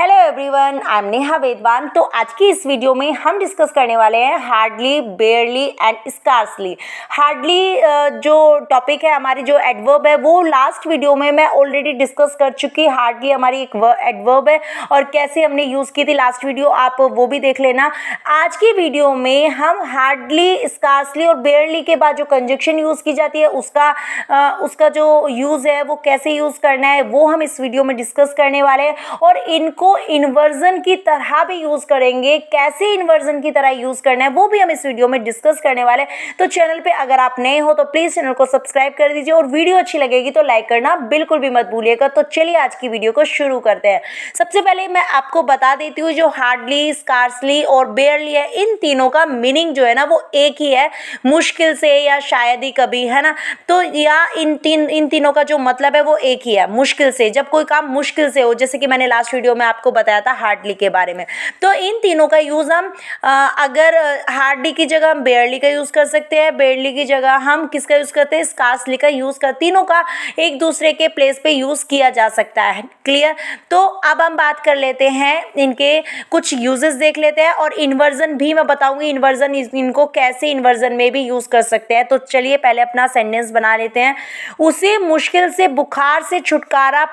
Hello everyone, I am Neha Vedwan. तो आज की इस वीडियो में हम डिस्कस करने वाले हैं हार्डली, बेयरली एंड स्कार्सली। हार्डली जो टॉपिक है, हमारी जो एडवर्ब है, वो लास्ट वीडियो में मैं ऑलरेडी डिस्कस कर चुकी। हार्डली हमारी एक एडवर्ब है और कैसे हमने यूज़ की थी लास्ट वीडियो, आप वो भी देख लेना। आज की वीडियो में हम हार्डली, स्कार्सली और बेयरली के बाद जो कंजक्शन यूज़ की जाती है उसका जो यूज़ है वो कैसे यूज़ करना है वो हम इस वीडियो में डिस्कस करने वाले हैं। और इनको इन्वर्जन की तरह भी यूज करेंगे। कैसे इन्वर्जन की तरह यूज करना है वो भी हम इस वीडियो में डिस्कस करने वाले हैं। तो चैनल पे अगर आप नए हो तो प्लीज चैनल को सब्सक्राइब कर दीजिए और वीडियो अच्छी लगेगी तो लाइक करना बिल्कुल भी मत भूलिएगा। तो चलिए आज की वीडियो को शुरू करते हैं। सबसे पहले मैं आपको बता देती हूँ, जो हार्डली, स्कार्सली और बेयरली है, इन तीनों का मीनिंग जो है ना वो एक ही है, मुश्किल से या शायद ही कभी, है ना। तो या इन तीनों का जो मतलब है वो एक ही है, मुश्किल से। जब कोई काम मुश्किल से हो, जैसे कि मैंने लास्ट वीडियो में आपको बताया था हार्डली के बारे में, तो इन तीनों का यूज हम अगर हार्डली की जगह हम बेयरली का यूज कर सकते हैं, बेयरली की जगह हम किसका यूज करते हैं, स्कार्सली का यूज कर। तीनों का एक दूसरे के प्लेस पे यूज किया जा सकता है। क्लियर। तो अब हम बात कर लेते हैं, इनके कुछ यूजेस देख लेते हैं और इन्वर्जन भी मैं बताऊंगी, इन्वर्जन इनको कैसे इन्वर्जन में भी यूज कर सकते हैं। तो चलिए पहले अपना सेंटेंस बना लेते हैं। उसे मुश्किल से बुखार से छुटकारा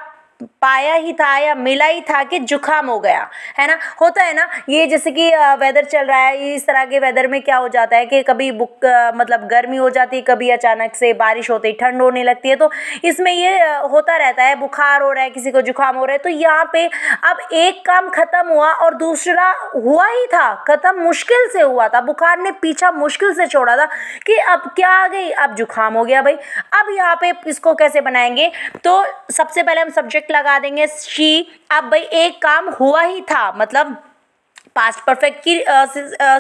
पाया ही था या मिला ही था कि जुकाम हो गया, है ना। होता है ना ये, जैसे कि वेदर चल रहा है, इस तरह के वेदर में क्या हो जाता है कि कभी मतलब गर्मी हो जाती है, कभी अचानक से बारिश होती है, ठंड होने लगती है। तो इसमें ये होता रहता है, बुखार हो रहा है, किसी को जुकाम हो रहा है। तो यहाँ पे अब एक काम खत्म हुआ और दूसरा हुआ ही था खत्म, मुश्किल से हुआ था। बुखार ने पीछा मुश्किल से छोड़ा था कि अब क्या आ गई, अब जुकाम हो गया भाई। अब यहाँ पे इसको कैसे बनाएंगे, तो सबसे पहले हम सब्जेक्ट लगा देंगे शी। अब भाई एक काम हुआ ही था, मतलब पास्ट परफेक्ट की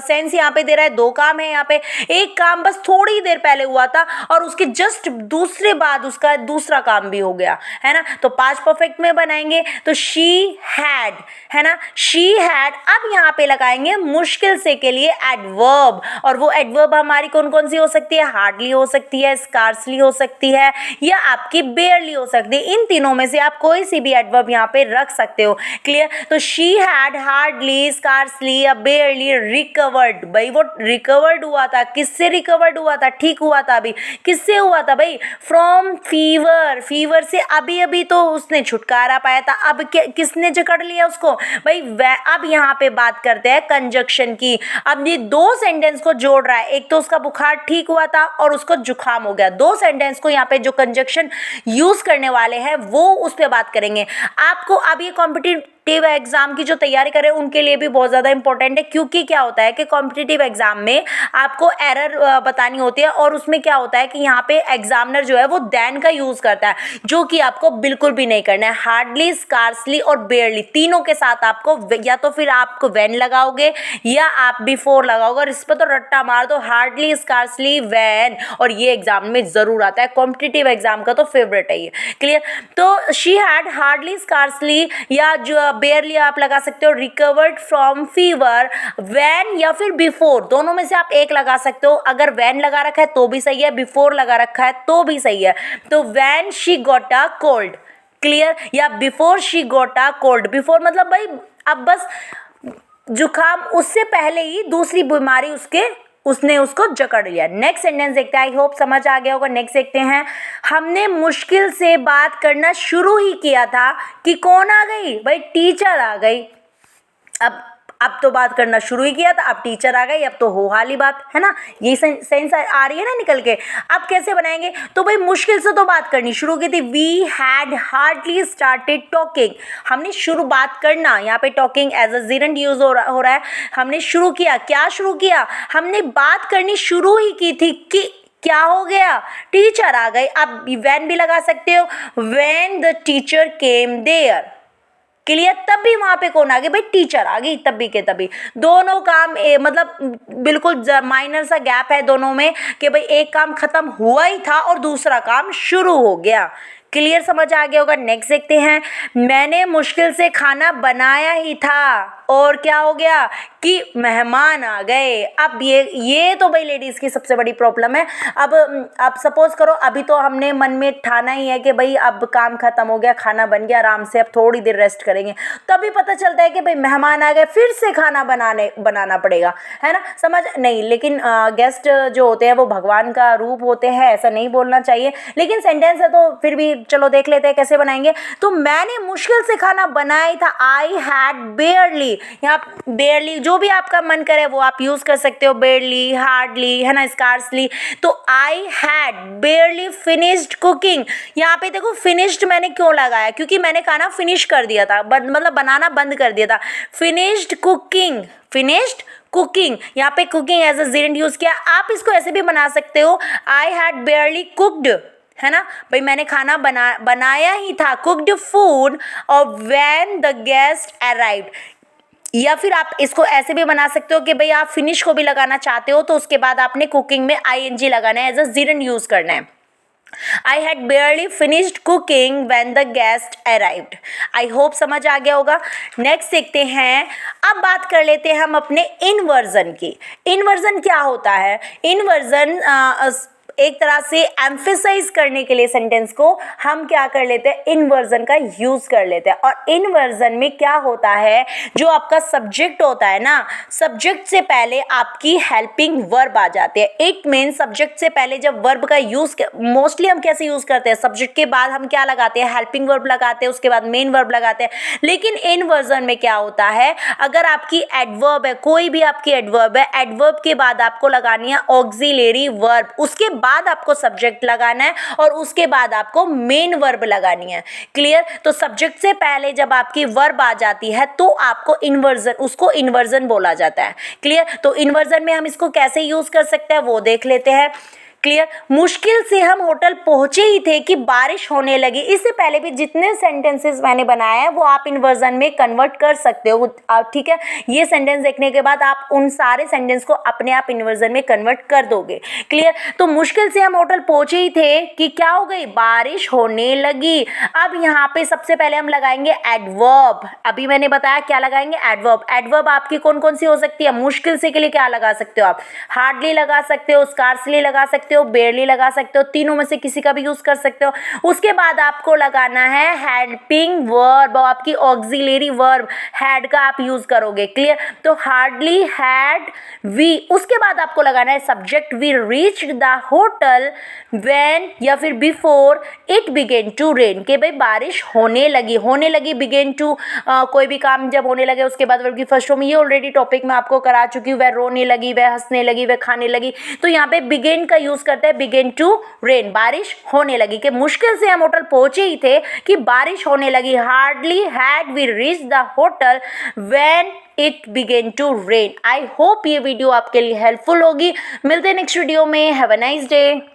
सेंस यहाँ पे दे रहा है। दो काम है यहाँ पे, एक काम बस थोड़ी देर पहले हुआ था और उसके जस्ट दूसरे बाद उसका दूसरा काम भी हो गया, है ना। तो पास्ट परफेक्ट में बनाएंगे तो शी हैड, है ना, शी हैड। अब यहाँ पे लगाएंगे मुश्किल से के लिए एडवर्ब, और वो एडवर्ब हमारी कौन कौन सी हो सकती है, हार्डली हो सकती है, स्कार्सली हो सकती है, या आपकी बेयरली हो सकती है। इन तीनों में से आप कोई सी भी एडवर्ब यहाँ पे रख सकते हो। क्लियर। तो शी हैड, हार्डली, स्कार्सली या बेयरली रिकवर्ड। भाई वो रिकवर्ड हुआ था, किससे रिकवर्ड हुआ था, ठीक हुआ था। अभी किससे हुआ था भाई, फ्रॉम फीवर, फीवर से अभी अभी तो उसने छुटकारा पाया था। अब किसने जकड़ लिया उसको भाई, अब यहाँ पे बात करते हैं कंजक्शन की। अब ये दो सेंटेंस को जोड़ रहा है, एक तो उसका बुखार ठीक हुआ था और उसको जुकाम हो गया। दो सेंटेंस को यहाँ पे जो कंजक्शन यूज करने वाले हैं वो उस पर बात करेंगे। आपको अब ये कॉम्पिटिटिव एग्जाम की जो तैयारी करें उनके लिए भी बहुत ज़्यादा इंपॉर्टेंट है, क्योंकि क्या होता है कि कॉम्पिटिटिव एग्जाम में आपको एरर बतानी होती है, और उसमें क्या होता है कि यहाँ पे एग्जामिनर जो है वो देन का यूज़ करता है, जो कि आपको बिल्कुल भी नहीं करना है। हार्डली, स्कार्सली और बेयरली तीनों के साथ आपको या तो फिर आपको व्हेन लगाओगे या आप बिफोर लगाओगे, और इस पर तो रट्टा मार दो, हार्डली, स्कार्सली, व्हेन, और ये एग्जाम में ज़रूर आता है। कॉम्पिटिटिव एग्जाम का तो फेवरेट है ये। क्लियर। तो शी हैड, हार्डली, स्कार्सली या जो बेयरली आप लगा सकते हो रिकवर्ड फ्रॉम फीवर, व्हेन या फिर बिफोर, दोनों में से आप एक लगा सकते हो। अगर व्हेन लगा रखा है तो भी सही है, बिफोर लगा रखा है तो भी सही है। तो when she got a cold, clear, या before she got a cold. Before मतलब भाई अब बस जुकाम, उससे पहले ही दूसरी बीमारी उसने उसको जकड़ लिया। नेक्स्ट सेंटेंस देखते हैं, आई होप समझ आ गया होगा। नेक्स्ट देखते हैं, हमने मुश्किल से बात करना शुरू ही किया था कि कौन आ गई भाई, टीचर आ गई। अब तो बात करना शुरू ही किया था, अब टीचर आ गई, अब तो हो हाली बात, है ना। ये सेंस आ रही है ना निकल के। अब कैसे बनाएंगे, तो भाई मुश्किल से तो बात करनी शुरू की थी। We had hardly started talking, हमने शुरू बात करना, यहाँ पे talking as a gerund use हो रहा है। हमने शुरू किया, क्या शुरू किया, हमने बात करनी शुरू ही की थी कि क्या हो गया, टीचर आ गई। अब व्हेन भी लगा सकते हो, when the teacher came there. Clear. तब भी वहां पे कौन आ गई भाई, टीचर आ गई, तभी के तभी। दोनों काम मतलब बिल्कुल माइनर सा गैप है दोनों में कि भाई एक काम खत्म हुआ ही था और दूसरा काम शुरू हो गया। क्लियर, समझ आ गया होगा। नेक्स्ट देखते हैं, मैंने मुश्किल से खाना बनाया ही था और क्या हो गया कि मेहमान आ गए। अब ये तो भाई लेडीज़ की सबसे बड़ी प्रॉब्लम है। अब सपोज करो अभी तो हमने मन में ठाना ही है कि भाई अब काम खत्म हो गया, खाना बन गया, आराम से अब थोड़ी देर रेस्ट करेंगे, तभी पता चलता है कि भाई मेहमान आ गए, फिर से खाना बनाना पड़ेगा, है ना, समझ नहीं। लेकिन गेस्ट जो होते हैं वो भगवान का रूप होते हैं, ऐसा नहीं बोलना चाहिए, लेकिन सेंटेंस है तो फिर भी चलो देख लेते हैं कैसे बनाएंगे। तो मैंने मुश्किल से खाना बनाया था, आई हैड बेयरली, यहाँ बेयरली जो भी आपका मन करे वो आप यूज कर सकते हो, बेयरली, हार्डली, है ना, स्कार्सली। तो आई हैड बेयरली फिनिश्ड कुकिंग, यहाँ पे देखो फिनिश्ड मैंने क्यों लगाया, क्योंकि मैंने खाना फिनिश कर दिया था, मतलब बनाना बंद कर दिया था। फिनिश्ड कुकिंग, फिनिश्ड कुकिंग, यहाँ पे cooking as a gerund use किया। आप इसको ऐसे भी बना सकते हो, आई हैड बेयरली कुक्ड, है ना, भाई मैंने खाना बनाया ही था, कुक्ड फूड, और व्हेन द गेस्ट अराइव्ड। या फिर आप इसको ऐसे भी बना सकते हो कि भाई आप फिनिश को भी लगाना चाहते हो तो उसके बाद आपने कुकिंग में आईएनजी लगाना है, एज अ जेरेंट यूज करना है। I had barely finished cooking when the guest arrived. I hope समझ आ गया होगा। नेक्स्ट देखते हैं, अब बात कर लेते हैं हम अपने इनवर्जन की। इनवर्जन क्या होता है? इनवर्जन एक तरह से एम्फेसाइज करने के लिए सेंटेंस को हम क्या कर लेते हैं, इनवर्जन का यूज कर लेते हैं। और इनवर्जन में क्या होता है, जो आपका सब्जेक्ट होता है ना, सब्जेक्ट से पहले आपकी हेल्पिंग वर्ब आ जाती है। इट मीन सब्जेक्ट से पहले जब वर्ब का यूज, मोस्टली हम कैसे यूज करते हैं, सब्जेक्ट के बाद हम क्या लगाते हैं, हेल्पिंग वर्ब लगाते हैं, उसके बाद मेन वर्ब लगाते हैं। लेकिन इनवर्जन में क्या होता है, अगर आपकी एडवर्ब है, कोई भी आपकी एडवर्ब है, एडवर्ब के बाद आपको लगानी है ऑक्सिलरी वर्ब, उसके बाद आपको सब्जेक्ट लगाना है और उसके बाद आपको मेन वर्ब लगानी है। क्लियर? तो सब्जेक्ट से पहले जब आपकी वर्ब आ जाती है तो आपको इन्वर्जन, उसको इन्वर्जन बोला जाता है। क्लियर? तो इन्वर्जन में हम इसको कैसे यूज कर सकते हैं वो देख लेते हैं। क्लियर? मुश्किल से हम होटल पहुंचे ही थे कि बारिश होने लगी। इससे पहले भी जितने सेंटेंसेस मैंने बनाए हैं वो आप इन्वर्जन में कन्वर्ट कर सकते हो। ठीक है, ये सेंटेंस देखने के बाद आप उन सारे सेंटेंस को अपने आप इन्वर्जन में कन्वर्ट कर दोगे। क्लियर? तो मुश्किल से हम होटल पहुंचे ही थे कि क्या हो गई, बारिश होने लगी। अब यहाँ पे सबसे पहले हम लगाएंगे एडवर्ब। अभी मैंने बताया क्या लगाएंगे, एडवर्ब। एडवर्ब आपकी कौन कौन सी हो सकती है, मुश्किल से के लिए क्या लगा सकते हो आप, हार्डली लगा सकते हो, स्कार्सली लगा सकते हो, बेयरली लगा सकते हो, तीनों में से किसी का भी यूज कर सकते हो। उसके बाद आपको लगाना है हेल्पिंग वर्ब, और आपकी ऑक्सिलरी वर्ब हैड का आप यूज करोगे। क्लियर? तो हार्डली हैड वी, उसके बाद आपको लगाना है subject, we reached the hotel when, या फिर before it began to rain, के भाई बारिश होने लगी। होने लगी, बिगेन टू, कोई भी काम जब होने लगे उसके बाद वर्ब की फर्स्ट फॉर्म, ये ऑलरेडी टॉपिक में आपको करा चुकी हूँ। वह रोने लगी, वह हंसने लगी, वह खाने लगी। तो यहाँ पे बिगेन का यूज करते हैं, बिगेन टू रेन, बारिश होने लगी। कि मुश्किल से हम होटल पहुंचे ही थे कि बारिश होने लगी। Hardly had we reach the hotel when it began to rain. I hope ये वीडियो आपके लिए हेल्पफुल होगी। मिलते हैं नेक्स्ट वीडियो में। Have a nice day.